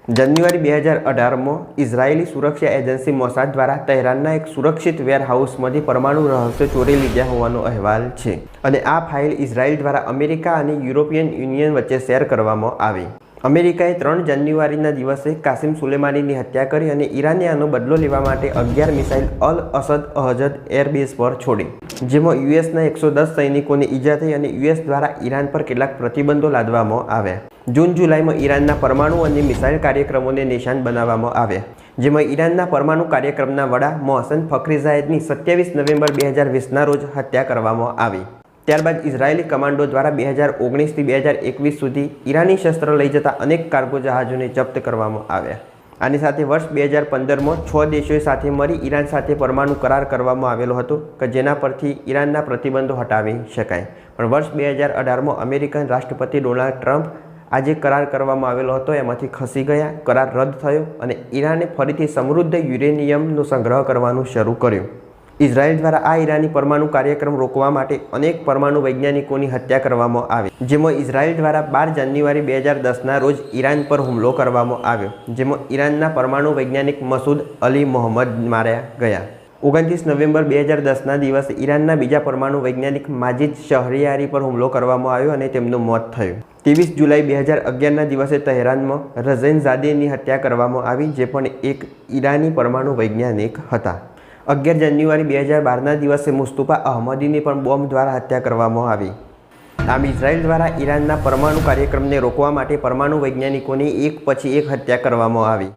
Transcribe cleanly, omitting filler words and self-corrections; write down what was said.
જાન્યુઆરી 2018માં ઇઝરાયેલી સુરક્ષા agency Mossad દ્વારા તહેરાનના એક સુરક્ષિત વેરહાઉસમાંથી પરમાણુ રહસ્યો ચોરી લીધા હોવાનો અહેવાલ છે અને આ ફાઇલ ઇઝરાયેલ દ્વારા અમેરિકા અને યુરોપિયન યુનિયન વચ્ચે શેર કરવામાં આવી। અમેરિકાએ 3 જાન્યુઆરીના દિવસે કાસિમ સુલેમાનીની હત્યા કરી અને ઈરાને આનો બદલો લેવા માટે 11 મિસાઇલ અલ અસદ અહજદ એરબેઝ પર છોડી, જેમાં યુએસના 110 સૈનિકોને ઈજા થઈ અને યુએસ દ્વારા ઈરાન પર કેટલાક પ્રતિબંધો લાદવામાં આવ્યા। જૂન-જુલાઈમાં ઈરાનના પરમાણુ અને મિસાઇલ કાર્યક્રમોને નિશાન બનાવવામાં આવ્યા, જેમાં ઈરાનના પરમાણુ કાર્યક્રમના વડા મોહસેન ફખરીઝાદેની 27 નવેમ્બર 2020ના રોજ હત્યા કરવામાં આવી। ત્યારબાદ ઇઝરાયેલી કમાન્ડો દ્વારા 2019થી 2021 સુધી ઈરાની શસ્ત્ર લઈ જતા અનેક કાર્ગો જહાજોને જપ્ત કરવામાં આવ્યા। આની સાથે વર્ષ 2015માં 6 દેશોએ સાથે મળી ઈરાન સાથે પરમાણુ કરાર કરવામાં આવેલો હતો કે જેના પરથી ઈરાનના પ્રતિબંધો હટાવી શકાય, પણ વર્ષ 2018માં અમેરિકન રાષ્ટ્રપતિ ડોનાલ્ડ ટ્રમ્પ આ જે કરાર કરવામાં આવેલો હતો એમાંથી ખસી ગયા, કરાર રદ થયો અને ઈરાને ફરીથી સમૃદ્ધ યુરેનિયમનો સંગ્રહ કરવાનું શરૂ કર્યું। ઇઝરાયેલ દ્વારા આ ઈરાની પરમાણુ કાર્યક્રમ રોકવા માટે અનેક પરમાણુ વૈજ્ઞાનિકોની હત્યા કરવામાં આવી, જેમાં ઇઝરાયેલ દ્વારા 12 જાન્યુઆરી 2010ના રોજ ઈરાન પર હુમલો કરવામાં આવ્યો, જેમાં ઈરાનના પરમાણુ વૈજ્ઞાનિક મસૂદ અલી મોહમ્મદ માર્યા ગયા। 29 નવેમ્બર 2010ના દિવસે ઈરાનના બીજા પરમાણુ વૈજ્ઞાનિક માજિદ શહરિયારી પર હુમલો કરવામાં આવ્યો અને તેમનું મોત થયું। 23 જુલાઈ 2011ના દિવસે તહેરાનમાં રઝેનઝાદેની હત્યા કરવામાં આવી, જે પણ એક ઈરાની પરમાણુ વૈજ્ઞાનિક હતા। 11 જાન્યુઆરી 2012ના દિવસે મુસ્તફા અહમદીની પણ બોમ્બ દ્વારા હત્યા કરવામાં આવી। આમ ઇઝરાયેલ દ્વારા ઈરાનના પરમાણુ કાર્યક્રમને રોકવા માટે પરમાણુ વૈજ્ઞાનિકોની એક પછી એક હત્યા કરવામાં આવી।